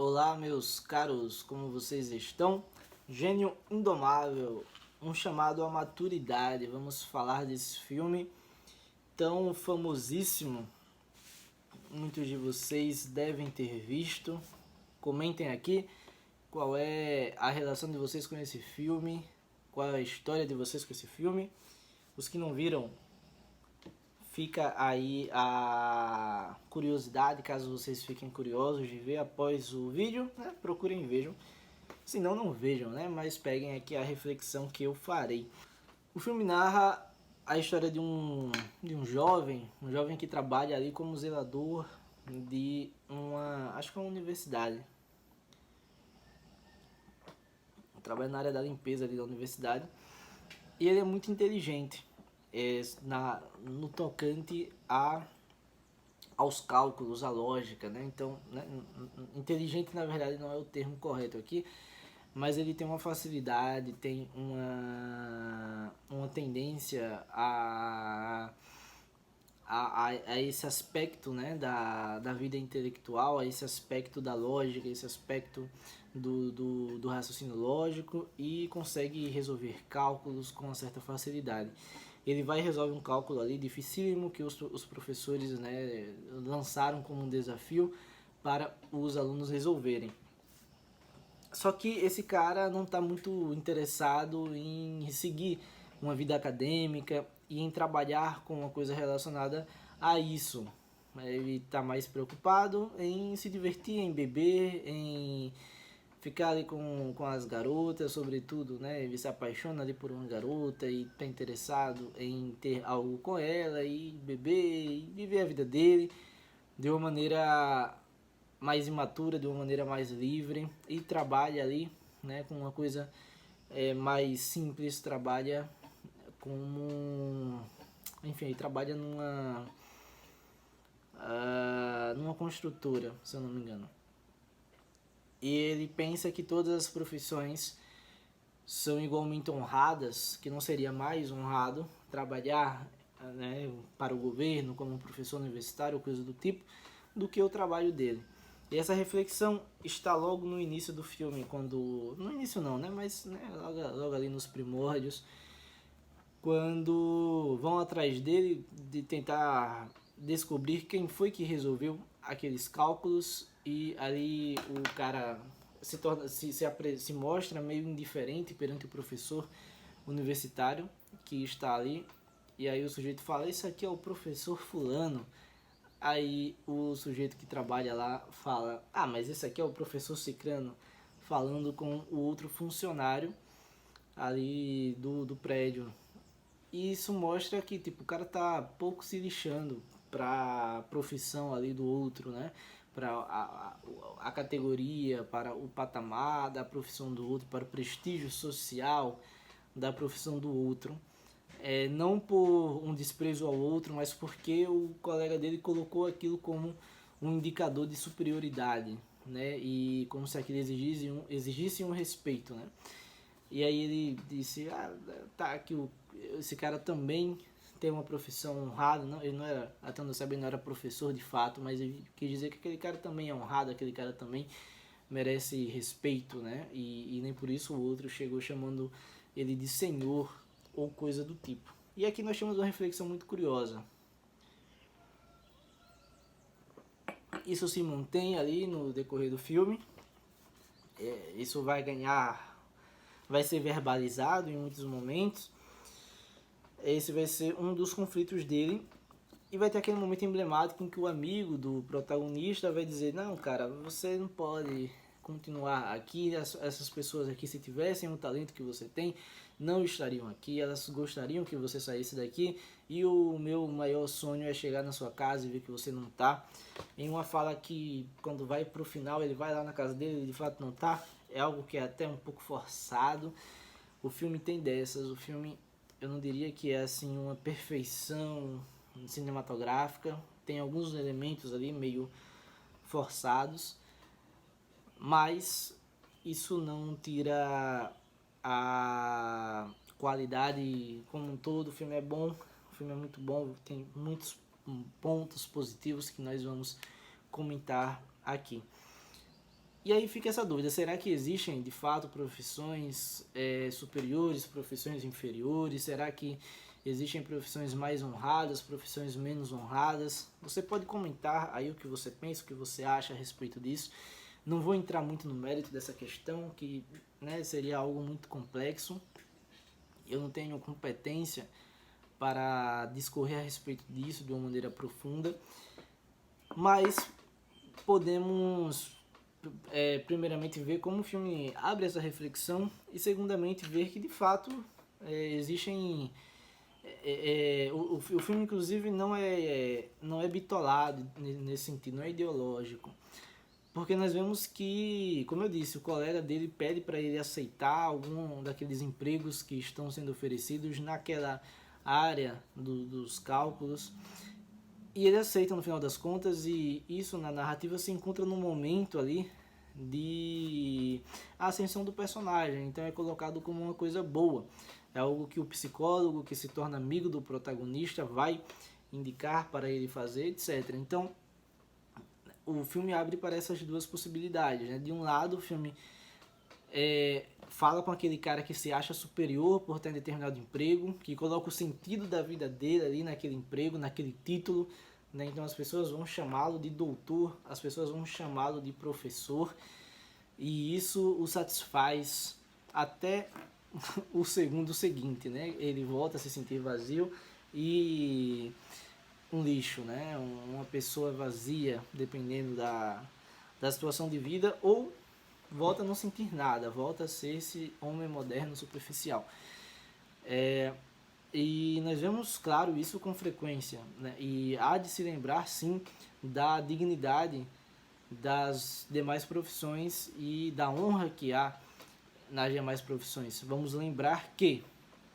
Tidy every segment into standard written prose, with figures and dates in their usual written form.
Olá, meus caros, como vocês estão? Gênio Indomável, um chamado à maturidade. Vamos falar desse filme tão famosíssimo. Muitos de vocês devem ter visto. Comentem aqui qual é a relação de vocês com esse filme, qual é a história de vocês com esse filme. Os que não viram, fica aí a curiosidade, caso vocês fiquem curiosos de ver após o vídeo, né? Procurem e vejam. Se não, não vejam, né? Mas peguem aqui a reflexão que eu farei. O filme narra a história de um jovem que trabalha ali como zelador de acho que é uma universidade. Trabalha na área da limpeza ali da universidade. E ele é muito inteligente no tocante aos cálculos, à lógica, né? Então, né, inteligente na verdade não é o termo correto aqui, mas ele tem uma facilidade, tem uma tendência a esse aspecto, né, da vida intelectual, a esse aspecto da lógica, esse aspecto do raciocínio lógico, e consegue resolver cálculos com uma certa facilidade. Ele vai e resolve um cálculo ali dificílimo que os professores, né, lançaram como um desafio para os alunos resolverem. Só que esse cara não está muito interessado em seguir uma vida acadêmica e em trabalhar com uma coisa relacionada a isso. Ele está mais preocupado em se divertir, em beber, em ficar ali com as garotas, sobretudo, né? Ele se apaixona ali por uma garota e está interessado em ter algo com ela e beber e viver a vida dele de uma maneira mais imatura, de uma maneira mais livre, e trabalha ali, né, com uma coisa mais simples, trabalha como, enfim, ele trabalha numa construtora, se eu não me engano. E ele pensa que todas as profissões são igualmente honradas, que não seria mais honrado trabalhar, né, para o governo como um professor universitário ou coisa do tipo, do que o trabalho dele. E essa reflexão está logo no início do filme, quando... No início não, né? Mas né, logo ali nos primórdios, quando vão atrás dele de tentar descobrir quem foi que resolveu aqueles cálculos, e ali o cara se mostra meio indiferente perante o professor universitário que está ali, e aí o sujeito fala: "Isso aqui é o professor fulano". Aí o sujeito que trabalha lá fala: "Ah, mas esse aqui é o professor Cicrano", falando com o outro funcionário ali do prédio. E isso mostra que tipo, o cara tá pouco se lixando pra profissão ali do outro, né? Para a categoria, para o patamar da profissão do outro, para o prestígio social da profissão do outro. Não por um desprezo ao outro, mas porque o colega dele colocou aquilo como um indicador de superioridade, né? E como se aquilo exigisse um respeito, né? E aí ele disse: "Ah, tá, que esse cara também tem uma profissão honrada". Não, ele não era, até onde eu sabia, não era professor de fato, mas ele quis dizer que aquele cara também é honrado, aquele cara também merece respeito, né? E nem por isso o outro chegou chamando ele de senhor ou coisa do tipo. E aqui nós temos uma reflexão muito curiosa. Isso se mantém ali no decorrer do filme. Isso vai ser verbalizado em muitos momentos. Esse vai ser um dos conflitos dele. E vai ter aquele momento emblemático em que o amigo do protagonista vai dizer: "Não, cara, você não pode continuar aqui. Essas pessoas aqui, se tivessem o talento que você tem, não estariam aqui. Elas gostariam que você saísse daqui. E o meu maior sonho é chegar na sua casa e ver que você não tá". Em uma fala que, quando vai pro final, ele vai lá na casa dele e de fato não tá. É algo que é até um pouco forçado. O filme tem dessas. O filme, eu não diria que é assim uma perfeição cinematográfica, tem alguns elementos ali meio forçados, mas isso não tira a qualidade como um todo. O filme é bom, o filme é muito bom, tem muitos pontos positivos que nós vamos comentar aqui. E aí fica essa dúvida, será que existem de fato profissões superiores, profissões inferiores? Será que existem profissões mais honradas, profissões menos honradas? Você pode comentar aí o que você pensa, o que você acha a respeito disso. Não vou entrar muito no mérito dessa questão, que seria algo muito complexo. Eu não tenho competência para discorrer a respeito disso de uma maneira profunda, mas podemos primeiramente ver como o filme abre essa reflexão e segundamente ver que de fato existem o filme inclusive não é bitolado nesse sentido, não é ideológico, porque nós vemos que, como eu disse, o colega dele pede para ele aceitar algum daqueles empregos que estão sendo oferecidos naquela área dos cálculos. E ele aceita no final das contas, e isso na narrativa se encontra no momento ali de ascensão do personagem. Então é colocado como uma coisa boa. É algo que o psicólogo, que se torna amigo do protagonista, vai indicar para ele fazer, etc. Então o filme abre para essas duas possibilidades, né? De um lado, o filme fala com aquele cara que se acha superior por ter determinado emprego, que coloca o sentido da vida dele ali naquele emprego, naquele título, né? Então as pessoas vão chamá-lo de doutor, as pessoas vão chamá-lo de professor, e isso o satisfaz até o segundo seguinte, né? Ele volta a se sentir vazio e um lixo, né? Uma pessoa vazia, dependendo da situação de vida, ou volta a não sentir nada, volta a ser esse homem moderno superficial. E nós vemos, claro, isso com frequência, né? E há de se lembrar, sim, da dignidade das demais profissões e da honra que há nas demais profissões. Vamos lembrar que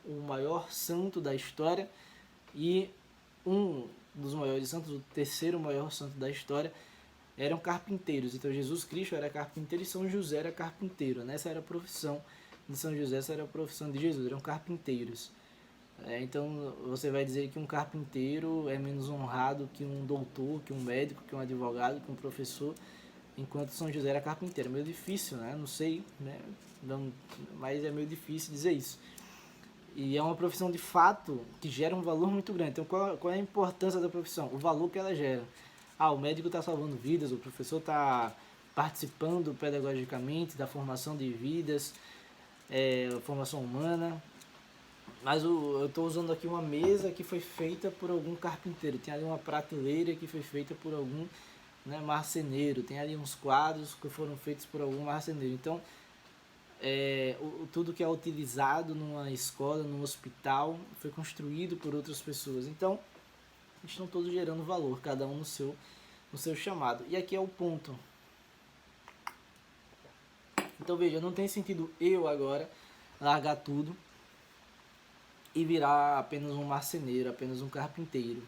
o maior santo da história e um dos maiores santos, o terceiro maior santo da história, eram carpinteiros. Então Jesus Cristo era carpinteiro e São José era carpinteiro, né? Essa era a profissão de São José, essa era a profissão de Jesus, eram carpinteiros. Então você vai dizer que um carpinteiro é menos honrado que um doutor, que um médico, que um advogado, que um professor, enquanto São José era carpinteiro. É meio difícil, né? Não sei, né? Não, mas é meio difícil dizer isso. E é uma profissão de fato que gera um valor muito grande. Então qual é a importância da profissão? O valor que ela gera. O médico está salvando vidas, o professor está participando pedagogicamente da formação de vidas, formação humana. Mas eu estou usando aqui uma mesa que foi feita por algum carpinteiro. Tem ali uma prateleira que foi feita por algum marceneiro. Tem ali uns quadros que foram feitos por algum marceneiro. Então, tudo que é utilizado numa escola, num hospital, foi construído por outras pessoas. Então, estão todos gerando valor, cada um no seu chamado. E aqui é o ponto. Então, veja, não tem sentido eu agora largar tudo e virar apenas um marceneiro, apenas um carpinteiro,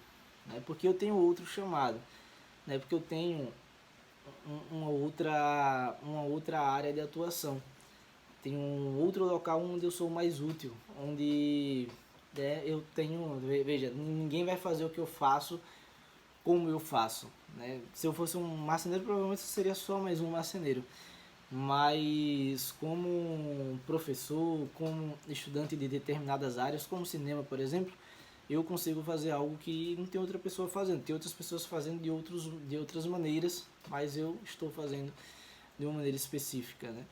né? Porque eu tenho outro chamado, né? Porque eu tenho uma outra área de atuação, tem um outro local onde eu sou mais útil, onde eu tenho, veja, ninguém vai fazer o que eu faço como eu faço, né? Se eu fosse um marceneiro, provavelmente eu seria só mais um marceneiro. Mas como professor, como estudante de determinadas áreas, como cinema, por exemplo, eu consigo fazer algo que não tem outra pessoa fazendo. Tem outras pessoas fazendo de outras maneiras, mas eu estou fazendo de uma maneira específica, né?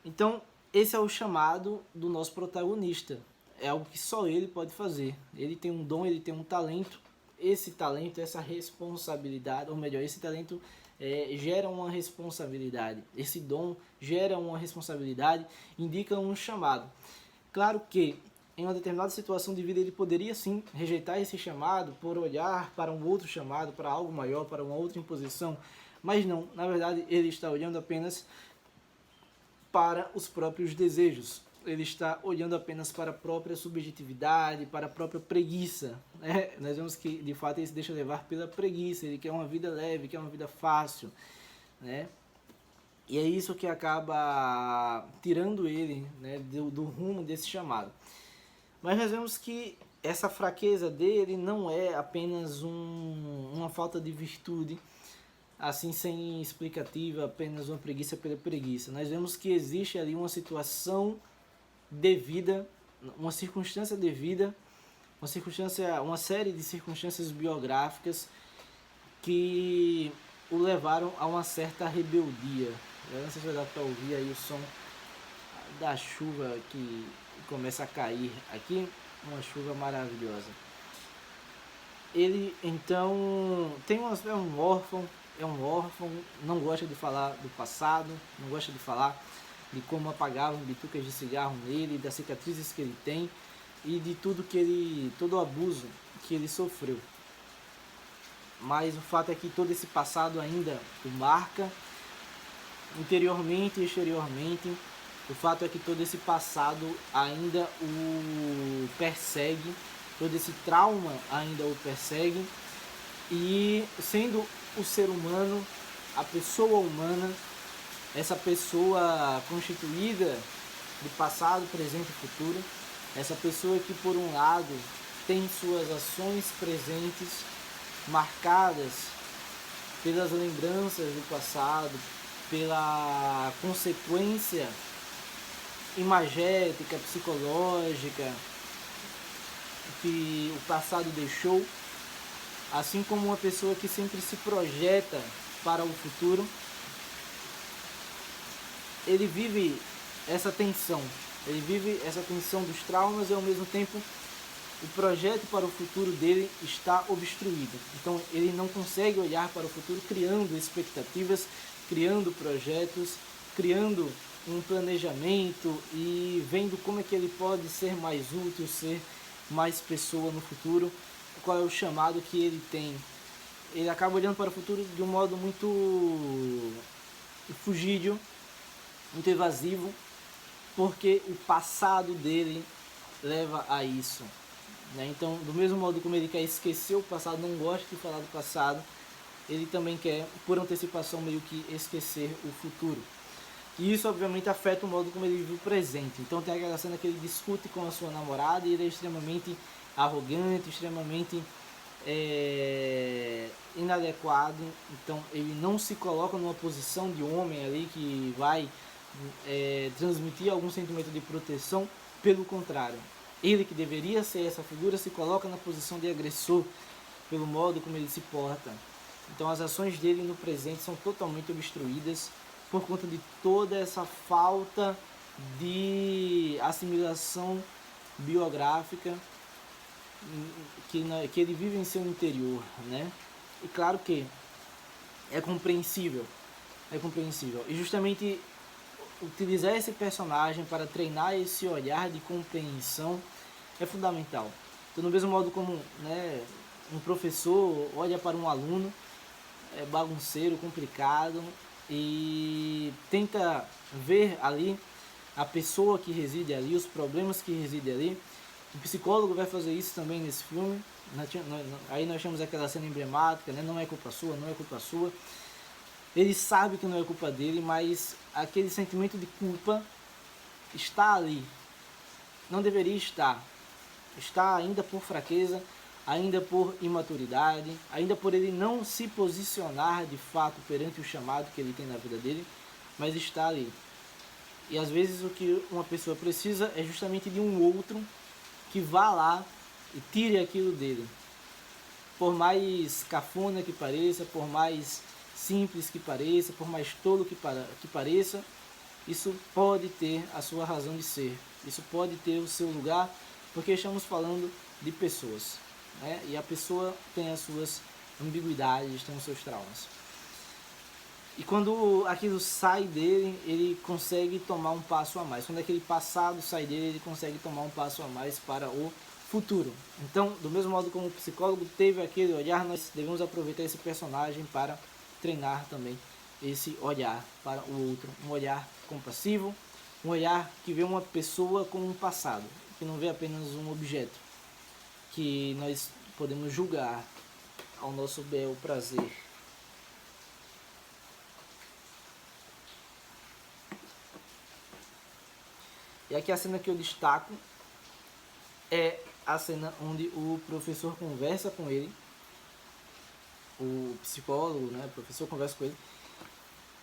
Então, esse é o chamado do nosso protagonista. É algo que só ele pode fazer. Ele tem um dom, ele tem um talento. Esse talento, essa responsabilidade, ou melhor, esse talento gera uma responsabilidade. Esse dom gera uma responsabilidade, indica um chamado. Claro que em uma determinada situação de vida ele poderia sim rejeitar esse chamado por olhar para um outro chamado, para algo maior, para uma outra imposição, mas não, na verdade ele está olhando apenas para os próprios desejos. Ele está olhando apenas para a própria subjetividade, para a própria preguiça, né? Nós vemos que, de fato, ele se deixa levar pela preguiça, ele quer uma vida leve, quer uma vida fácil, né? E é isso que acaba tirando ele, né, do rumo desse chamado. Mas nós vemos que essa fraqueza dele não é apenas uma falta de virtude, assim sem explicativa, apenas uma preguiça pela preguiça. Nós vemos que existe ali uma situação devida, uma circunstância devida, uma série de circunstâncias biográficas que o levaram a uma certa rebeldia. Eu não sei se vai dar para ouvir aí o som da chuva que começa a cair aqui, uma chuva maravilhosa. Ele então é um órfão, não gosta de falar do passado, não gosta de falar de como apagavam bitucas de cigarro nele, das cicatrizes que ele tem e de todo o abuso que ele sofreu. Mas o fato é que todo esse passado ainda o marca, interiormente e exteriormente. O fato é que todo esse passado ainda o persegue, todo esse trauma ainda o persegue, e sendo o ser humano, a pessoa humana, essa pessoa constituída de passado, presente e futuro, essa pessoa que por um lado tem suas ações presentes marcadas pelas lembranças do passado, pela consequência imagética, psicológica que o passado deixou, assim como uma pessoa que sempre se projeta para o futuro, ele vive essa tensão dos traumas e ao mesmo tempo o projeto para o futuro dele está obstruído. Então ele não consegue olhar para o futuro criando expectativas, criando projetos, criando um planejamento e vendo como é que ele pode ser mais útil, ser mais pessoa no futuro, qual é o chamado que ele tem. Ele acaba olhando para o futuro de um modo muito fugídio, muito evasivo, porque o passado dele leva a isso. Então, do mesmo modo como ele quer esquecer o passado, não gosta de falar do passado, ele também quer, por antecipação, meio que esquecer o futuro. E isso, obviamente, afeta o modo como ele vive o presente. Então, tem aquela cena que ele discute com a sua namorada e ele é extremamente arrogante, extremamente inadequado. Então, ele não se coloca numa posição de homem ali que vai transmitir algum sentimento de proteção. Pelo contrário, ele que deveria ser essa figura se coloca na posição de agressor pelo modo como ele se porta. Então as ações dele no presente são totalmente obstruídas por conta de toda essa falta de assimilação biográfica que ele vive em seu interior, né? E claro que é compreensível. E justamente utilizar esse personagem para treinar esse olhar de compreensão é fundamental. Então, do mesmo modo como, né, um professor olha para um aluno bagunceiro, complicado, e tenta ver ali a pessoa que reside ali, os problemas que residem ali. O psicólogo vai fazer isso também nesse filme. Aí nós temos aquela cena emblemática, né? Não é culpa sua, não é culpa sua. Ele sabe que não é culpa dele, mas aquele sentimento de culpa está ali. Não deveria estar. Está ainda por fraqueza, ainda por imaturidade, ainda por ele não se posicionar de fato perante o chamado que ele tem na vida dele, mas está ali. E às vezes o que uma pessoa precisa é justamente de um outro que vá lá e tire aquilo dele. Por mais cafona que pareça, por mais simples que pareça, por mais tolo que pareça, isso pode ter a sua razão de ser, isso pode ter o seu lugar, porque estamos falando de pessoas, né? E a pessoa tem as suas ambiguidades, tem os seus traumas. E quando aquilo sai dele, ele consegue tomar um passo a mais. Quando aquele passado sai dele, ele consegue tomar um passo a mais para o futuro. Então, do mesmo modo como o psicólogo teve aquele olhar, nós devemos aproveitar esse personagem para treinar também esse olhar para o outro. Um olhar compassivo, um olhar que vê uma pessoa como um passado, que não vê apenas um objeto que nós podemos julgar ao nosso bel prazer. E aqui a cena que eu destaco é a cena onde o professor conversa com ele o psicólogo, né, o professor conversa com ele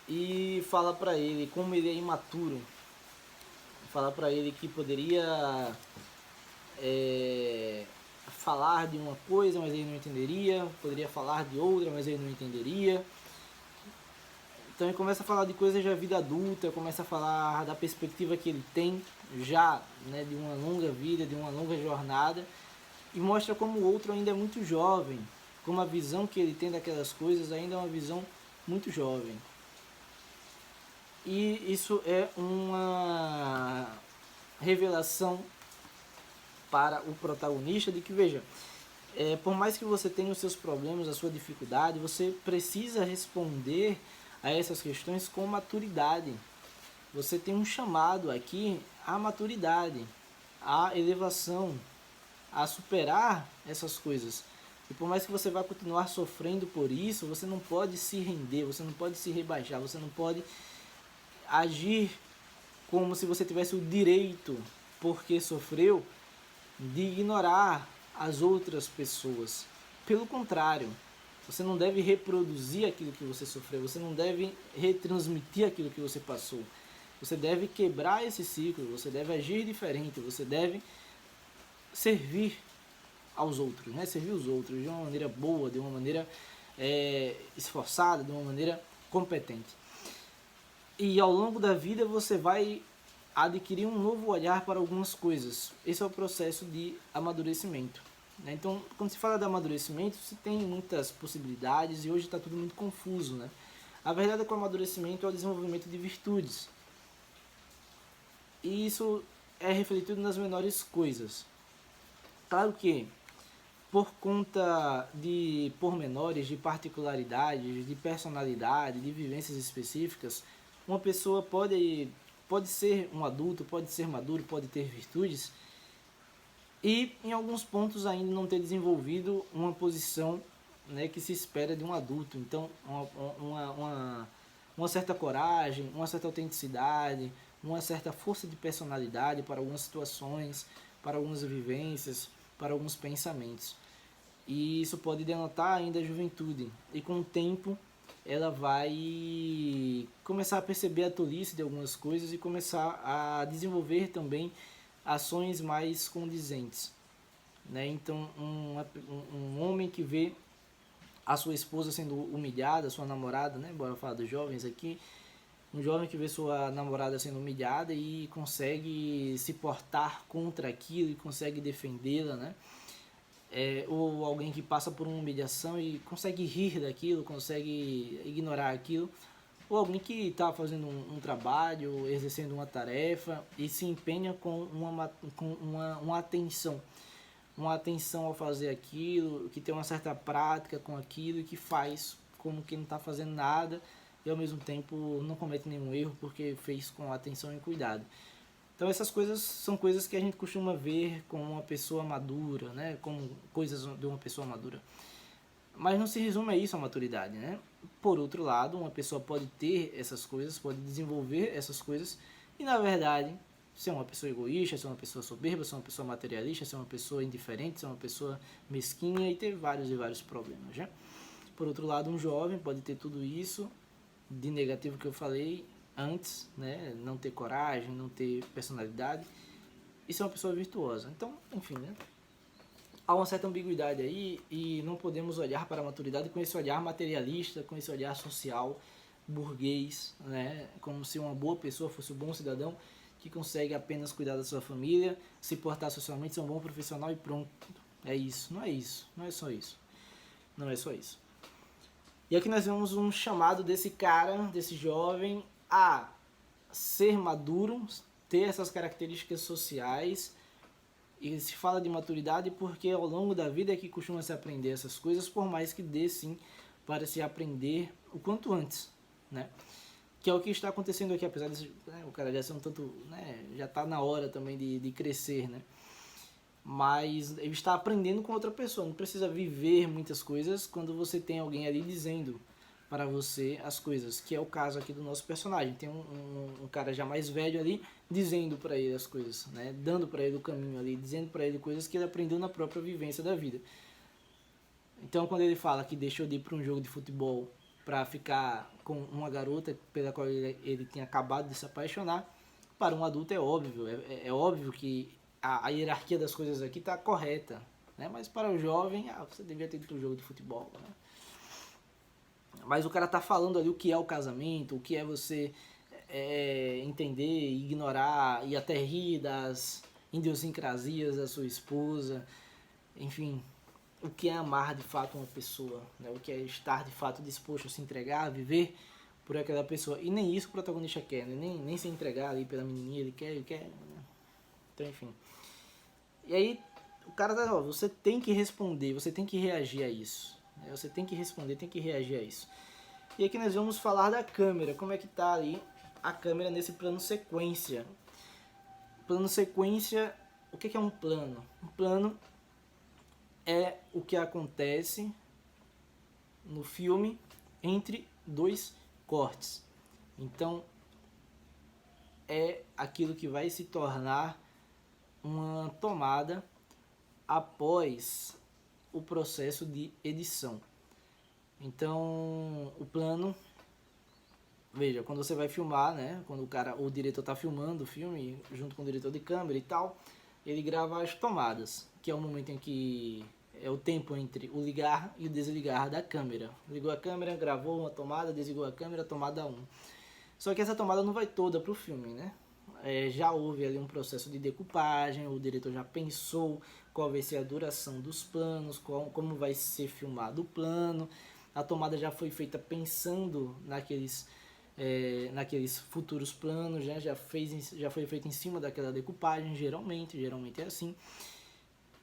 e fala pra ele como ele é imaturo, fala pra ele que poderia falar de uma coisa, mas ele não entenderia, poderia falar de outra, mas ele não entenderia. Então ele começa a falar de coisas da vida adulta, começa a falar da perspectiva que ele tem já, né, de uma longa vida, de uma longa jornada, e mostra como o outro ainda é muito jovem, como a visão que ele tem daquelas coisas ainda é uma visão muito jovem. E isso é uma revelação para o protagonista de que, veja, por mais que você tenha os seus problemas, a sua dificuldade, você precisa responder a essas questões com maturidade. Você tem um chamado aqui à maturidade, à elevação, a superar essas coisas. E por mais que você vá continuar sofrendo por isso, você não pode se render, você não pode se rebaixar, você não pode agir como se você tivesse o direito, porque sofreu, de ignorar as outras pessoas. Pelo contrário, você não deve reproduzir aquilo que você sofreu, você não deve retransmitir aquilo que você passou. Você deve quebrar esse ciclo, você deve agir diferente, você deve servir aos outros, né? Servir os outros de uma maneira boa, de uma maneira esforçada, de uma maneira competente. E ao longo da vida você vai adquirir um novo olhar para algumas coisas. Esse é o processo de amadurecimento. Então, quando se fala de amadurecimento, se tem muitas possibilidades e hoje está tudo muito confuso, né? A verdade é que o amadurecimento é o desenvolvimento de virtudes. E isso é refletido nas menores coisas. Claro que, por conta de pormenores, de particularidades, de personalidade, de vivências específicas, uma pessoa pode ser um adulto, pode ser maduro, pode ter virtudes e em alguns pontos ainda não ter desenvolvido uma posição, né, que se espera de um adulto. Então, uma certa coragem, uma certa autenticidade, uma certa força de personalidade para algumas situações, para algumas vivências, para alguns pensamentos. E isso pode denotar ainda a juventude. E com o tempo ela vai começar a perceber a tolice de algumas coisas e começar a desenvolver também ações mais condizentes, né? Então um homem que vê a sua esposa sendo humilhada, sua namorada, né? Bora falar dos jovens aqui. Um jovem que vê sua namorada sendo humilhada e consegue se portar contra aquilo e consegue defendê-la, né? Ou alguém que passa por uma humilhação e consegue rir daquilo, consegue ignorar aquilo, ou alguém que está fazendo um trabalho, exercendo uma tarefa e se empenha com uma atenção ao fazer aquilo, que tem uma certa prática com aquilo e que faz como que não está fazendo nada e ao mesmo tempo não comete nenhum erro porque fez com atenção e cuidado. Então essas coisas são coisas que a gente costuma ver como uma pessoa madura, né? Como coisas de uma pessoa madura. Mas não se resume a isso a maturidade, né? Por outro lado, uma pessoa pode ter essas coisas, pode desenvolver essas coisas e na verdade ser uma pessoa egoísta, ser uma pessoa soberba, ser uma pessoa materialista, ser uma pessoa indiferente, ser uma pessoa mesquinha e ter vários e vários problemas, né? Por outro lado, um jovem pode ter tudo isso de negativo que eu falei antes, né? Não ter coragem, não ter personalidade e ser uma pessoa virtuosa. Então, enfim, né? Há uma certa ambiguidade aí e não podemos olhar para a maturidade com esse olhar materialista, com esse olhar social, burguês, né? Como se uma boa pessoa fosse um bom cidadão que consegue apenas cuidar da sua família, se portar socialmente, ser um bom profissional e pronto. É isso. Não é isso. Não é só isso. Não é só isso. E aqui nós vemos um chamado desse cara, desse jovem, a ser maduro, ter essas características sociais. E se fala de maturidade porque ao longo da vida é que costuma se aprender essas coisas, por mais que dê sim para se aprender o quanto antes, né? Que é o que está acontecendo aqui, apesar de o cara já ser um tanto, né, já está na hora também de crescer, né? Mas ele está aprendendo com outra pessoa, não precisa viver muitas coisas quando você tem alguém ali dizendo para você as coisas, que é o caso aqui do nosso personagem. Tem um cara já mais velho ali dizendo para ele as coisas, né? Dando para ele o caminho ali, dizendo para ele coisas que ele aprendeu na própria vivência da vida. Então, quando ele fala que deixou de ir para um jogo de futebol para ficar com uma garota pela qual ele tinha acabado de se apaixonar, para um adulto é óbvio. É óbvio que a hierarquia das coisas aqui está correta. Né? Mas para o jovem, você devia ter ido para um jogo de futebol. Né? Mas o cara tá falando ali o que é o casamento, o que é você entender, ignorar e até rir das idiosincrasias da sua esposa. Enfim, o que é amar de fato uma pessoa, né? O que é estar de fato disposto a se entregar, a viver por aquela pessoa. E nem isso o protagonista quer, né? nem se entregar ali pela menininha, ele quer. Então, enfim. E aí, o cara tá, ó, você tem que responder, você tem que reagir a isso. Né? Você tem que responder, tem que reagir a isso. E aqui nós vamos falar da câmera, como é que tá ali a câmera nesse plano sequência. Plano sequência, o que é um plano? Um plano é o que acontece no filme entre dois cortes. Então, é aquilo que vai se tornar uma tomada após o processo de edição. Então, o plano, veja, quando você vai filmar, né, quando o diretor está filmando o filme junto com o diretor de câmera e tal, ele grava as tomadas, que é o momento em que é o tempo entre o ligar e o desligar da câmera. Ligou a câmera, gravou uma tomada, desligou a câmera, tomada 1. Só que essa tomada não vai toda para o filme, né? Já houve ali um processo de decupagem, o diretor já pensou qual vai ser a duração dos planos, como vai ser filmado o plano. A tomada já foi feita pensando naqueles futuros planos, né? já foi feito em cima daquela decupagem, geralmente é assim.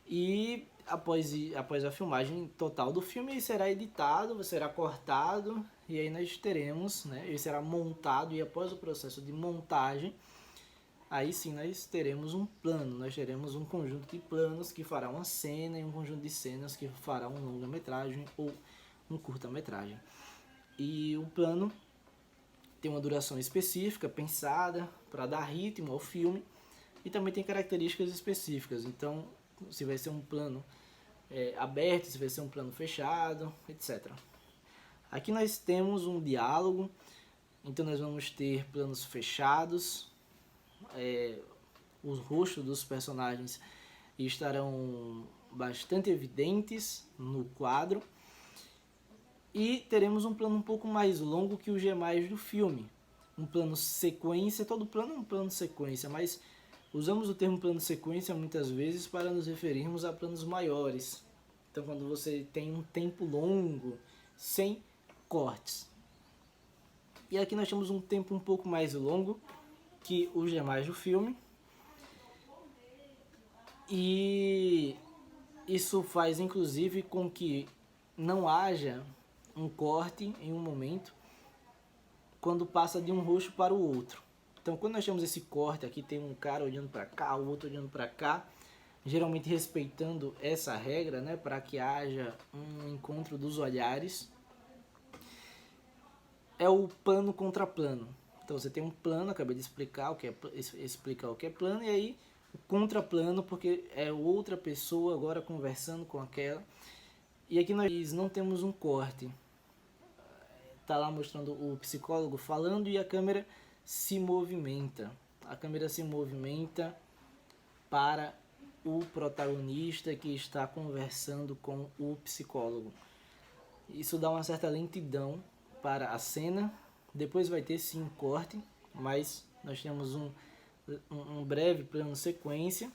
E após a filmagem total do filme, ele será editado, será cortado, e aí nós teremos, né? Ele será montado, e após o processo de montagem, aí sim nós teremos um plano, nós teremos um conjunto de planos que fará uma cena e um conjunto de cenas que fará um longa-metragem ou um curta-metragem. E o plano tem uma duração específica, pensada para dar ritmo ao filme, e também tem características específicas. Então, se vai ser um plano aberto, se vai ser um plano fechado, etc. Aqui nós temos um diálogo, então nós vamos ter planos fechados, os rostos dos personagens estarão bastante evidentes no quadro, e teremos um plano um pouco mais longo que os demais do filme. Um plano sequência, todo plano é um plano sequência, mas usamos o termo plano sequência muitas vezes para nos referirmos a planos maiores. Então, quando você tem um tempo longo, sem cortes. E aqui nós temos um tempo um pouco mais longo que os demais do filme. E isso faz, inclusive, com que não haja um corte em um momento quando passa de um rosto para o outro. Então, quando nós temos esse corte, aqui tem um cara olhando para cá, o outro olhando para cá, geralmente respeitando essa regra, né, para que haja um encontro dos olhares, é o plano contra plano. Então, você tem um plano, acabei de explicar o que é plano, e aí o contraplano, porque é outra pessoa agora conversando com aquela. E aqui nós não temos um corte. Tá lá mostrando o psicólogo falando e a câmera se movimenta. A câmera se movimenta para o protagonista que está conversando com o psicólogo. Isso dá uma certa lentidão para a cena. Depois vai ter sim um corte, mas nós temos um breve plano sequência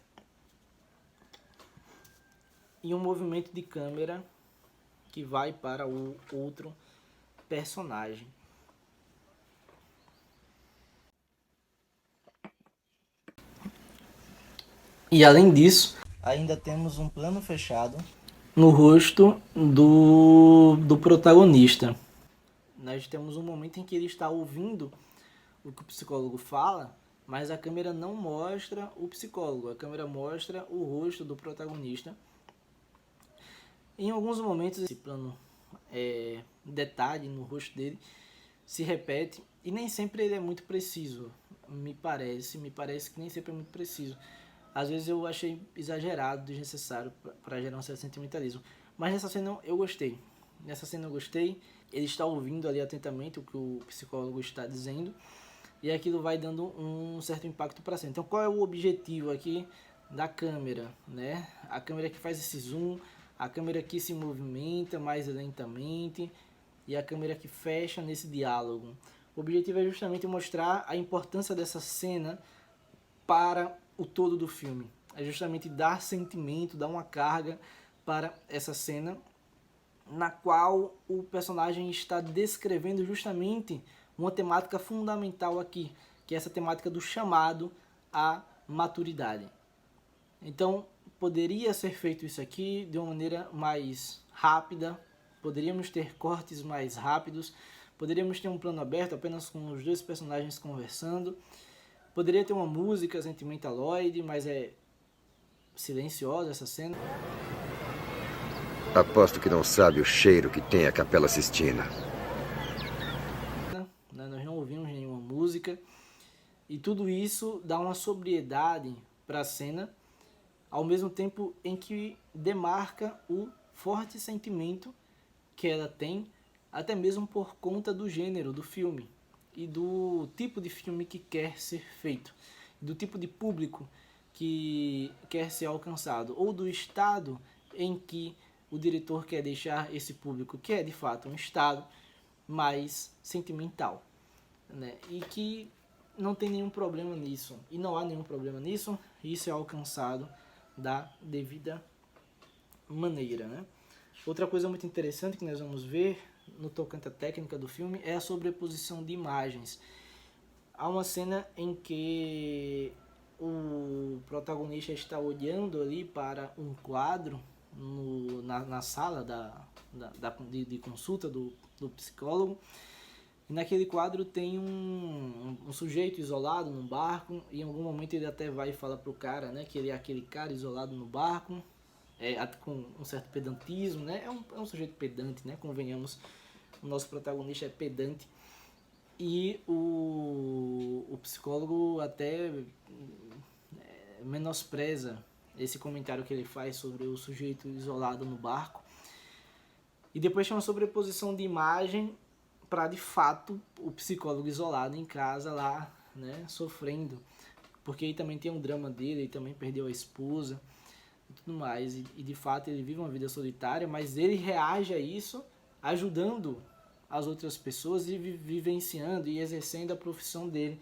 e um movimento de câmera que vai para o outro personagem. E além disso, ainda temos um plano fechado no rosto do protagonista. Nós temos um momento em que ele está ouvindo o que o psicólogo fala, mas a câmera não mostra o psicólogo, a câmera mostra o rosto do protagonista. Em alguns momentos esse plano detalhe no rosto dele se repete e nem sempre ele é muito preciso, me parece que nem sempre é muito preciso. Às vezes eu achei exagerado, desnecessário para gerar um certo sentimentalismo. Mas nessa cena eu gostei. Nessa cena eu gostei. Ele está ouvindo ali atentamente o que o psicólogo está dizendo. E aquilo vai dando um certo impacto para a cena. Então qual é o objetivo aqui da câmera, né? A câmera que faz esse zoom, a câmera que se movimenta mais lentamente e a câmera que fecha nesse diálogo. O objetivo é justamente mostrar a importância dessa cena para o todo do filme. É justamente dar sentimento, dar uma carga para essa cena na qual o personagem está descrevendo justamente uma temática fundamental aqui, que é essa temática do chamado à maturidade. Então, poderia ser feito isso aqui de uma maneira mais rápida, poderíamos ter cortes mais rápidos, poderíamos ter um plano aberto apenas com os dois personagens conversando, poderia ter uma música sentimentaloide, mas é silenciosa essa cena. Aposto que não sabe o cheiro que tem a Capela Sistina. Nós não ouvimos nenhuma música. E tudo isso dá uma sobriedade para a cena, ao mesmo tempo em que demarca o forte sentimento que ela tem, até mesmo por conta do gênero do filme e do tipo de filme que quer ser feito, do tipo de público que quer ser alcançado, ou do estado em que o diretor quer deixar esse público, que é de fato um estado mais sentimental, né? E que não tem nenhum problema nisso, e não há nenhum problema nisso, isso é alcançado da devida maneira, né? Outra coisa muito interessante que nós vamos ver no tocante à técnica do filme é a sobreposição de imagens. Há uma cena em que o protagonista está olhando ali para um quadro na sala de consulta do psicólogo. E naquele quadro tem um sujeito isolado num barco, e em algum momento ele até vai e fala pro cara, né, que ele é aquele cara isolado no barco, com um certo pedantismo, né, é um sujeito pedante, né, convenhamos, o nosso protagonista é pedante, e o psicólogo até menospreza esse comentário que ele faz sobre o sujeito isolado no barco. E depois tem uma sobreposição de imagem para, de fato, o psicólogo isolado em casa lá, né, sofrendo. Porque aí também tem um drama dele, ele também perdeu a esposa e tudo mais. E de fato ele vive uma vida solitária, mas ele reage a isso ajudando as outras pessoas e vivenciando e exercendo a profissão dele.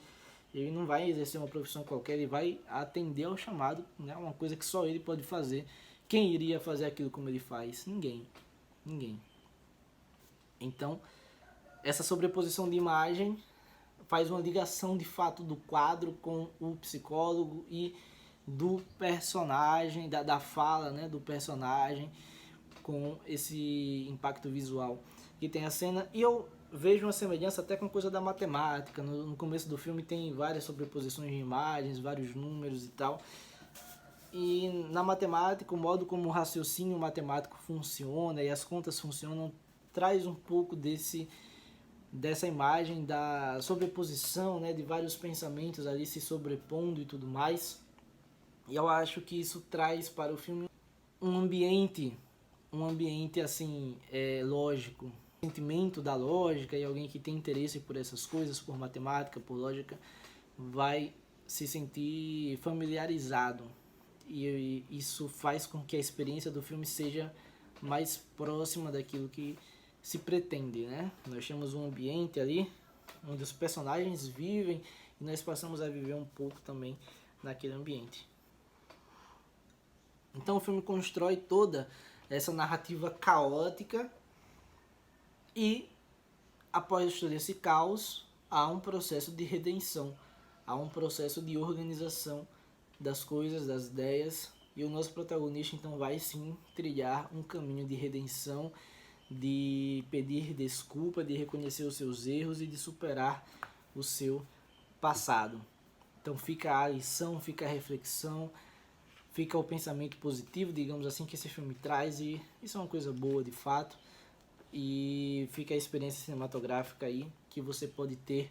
Ele não vai exercer uma profissão qualquer, ele vai atender ao chamado, né? Uma coisa que só ele pode fazer. Quem iria fazer aquilo como ele faz? Ninguém. Ninguém. Então, essa sobreposição de imagem faz uma ligação de fato do quadro com o psicólogo e do personagem, da fala, né, do personagem, com esse impacto visual que tem a cena. E eu vejo uma semelhança até com coisa da matemática. No começo do filme tem várias sobreposições de imagens, vários números e tal. E na matemática, o modo como o raciocínio matemático funciona e as contas funcionam traz um pouco dessa imagem da sobreposição, né, de vários pensamentos ali se sobrepondo e tudo mais. E eu acho que isso traz para o filme um ambiente assim, lógico, sentimento da lógica, e alguém que tem interesse por essas coisas, por matemática, por lógica, vai se sentir familiarizado. E isso faz com que a experiência do filme seja mais próxima daquilo que se pretende, né? Nós temos um ambiente ali onde os personagens vivem e nós passamos a viver um pouco também naquele ambiente. Então o filme constrói toda essa narrativa caótica e, após todo esse caos, há um processo de redenção, há um processo de organização das coisas, das ideias, e o nosso protagonista então vai sim trilhar um caminho de redenção, de pedir desculpa, de reconhecer os seus erros e de superar o seu passado. Então fica a lição, fica a reflexão, fica o pensamento positivo, digamos assim, que esse filme traz, e isso é uma coisa boa de fato, e fica a experiência cinematográfica aí que você pode ter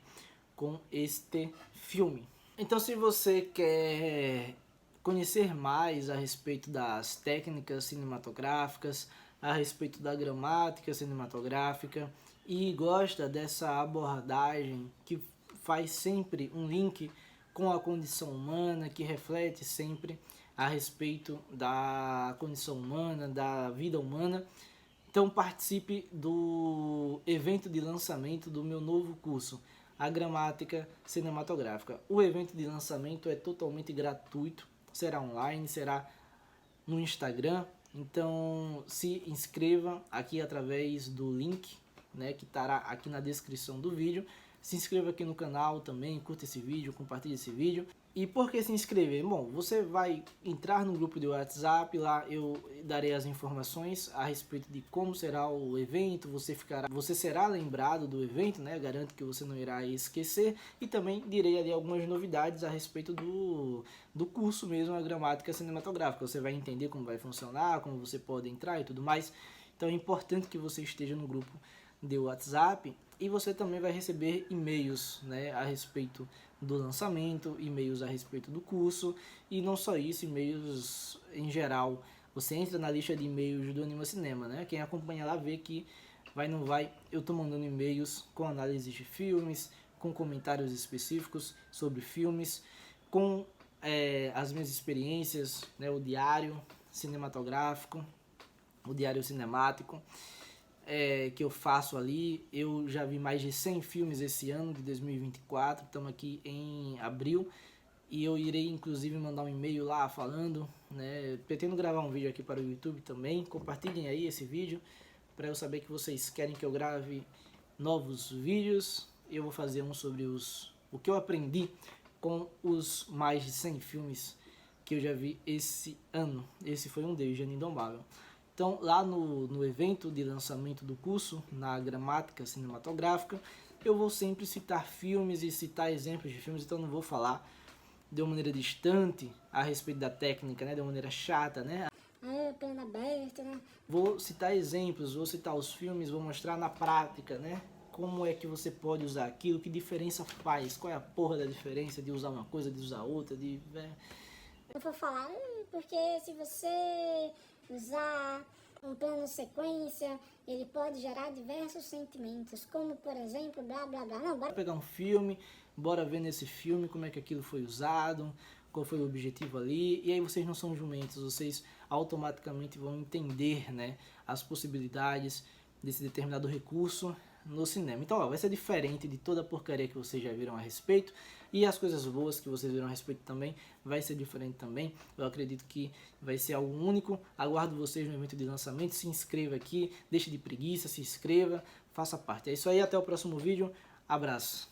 com este filme. Então, se você quer conhecer mais a respeito das técnicas cinematográficas, a respeito da gramática cinematográfica e gosta dessa abordagem que faz sempre um link com a condição humana, que reflete sempre a respeito da condição humana, da vida humana. Então participe do evento de lançamento do meu novo curso, a Gramática Cinematográfica. O evento de lançamento é totalmente gratuito, será online, será no Instagram. Então se inscreva aqui através do link, né, que estará aqui na descrição do vídeo. Se inscreva aqui no canal também, curta esse vídeo, compartilhe esse vídeo. E por que se inscrever? Bom, você vai entrar no grupo de WhatsApp, lá eu darei as informações a respeito de como será o evento, você será lembrado do evento, né? Garanto que você não irá esquecer, e também direi ali algumas novidades a respeito do curso mesmo, a gramática cinematográfica. Você vai entender como vai funcionar, como você pode entrar e tudo mais. Então é importante que você esteja no grupo de WhatsApp, e você também vai receber e-mails, né, a respeito do lançamento, e-mails a respeito do curso, e não só isso, e-mails em geral. Você entra na lista de e-mails do Anima Cinema, né? Quem acompanha lá vê que vai não vai, eu estou mandando e-mails com análises de filmes, com comentários específicos sobre filmes, com as minhas experiências, né, o diário cinematográfico, o diário cinemático, que eu faço ali. Eu já vi mais de 100 filmes esse ano de 2024, estamos aqui em abril, e eu irei inclusive mandar um e-mail lá falando, né, pretendo gravar um vídeo aqui para o YouTube também. Compartilhem aí esse vídeo para eu saber que vocês querem que eu grave novos vídeos. Eu vou fazer um sobre o que eu aprendi com os mais de 100 filmes que eu já vi esse ano. Esse foi um deles, Gênio Indomável. Então, lá no evento de lançamento do curso, na gramática cinematográfica, eu vou sempre citar filmes e citar exemplos de filmes, então não vou falar de uma maneira distante a respeito da técnica, né, de uma maneira chata, né? Plano aberto, né? Vou citar exemplos, vou citar os filmes, vou mostrar na prática, né? Como é que você pode usar aquilo, que diferença faz, qual é a porra da diferença de usar uma coisa, de usar outra, Eu vou falar, porque se você usar um plano sequência, ele pode gerar diversos sentimentos, como por exemplo, blá blá blá. Não, Bora pegar um filme, bora ver nesse filme como é que aquilo foi usado, qual foi o objetivo ali, e aí vocês não são jumentos, vocês automaticamente vão entender, né, as possibilidades desse determinado recurso no cinema. Então, ó, vai ser diferente de toda a porcaria que vocês já viram a respeito, e as coisas boas que vocês viram a respeito também vai ser diferente também. Eu acredito que vai ser algo único. Aguardo vocês no evento de lançamento. Se inscreva aqui, deixe de preguiça, se inscreva, faça parte. É isso aí, até o próximo vídeo. Abraço.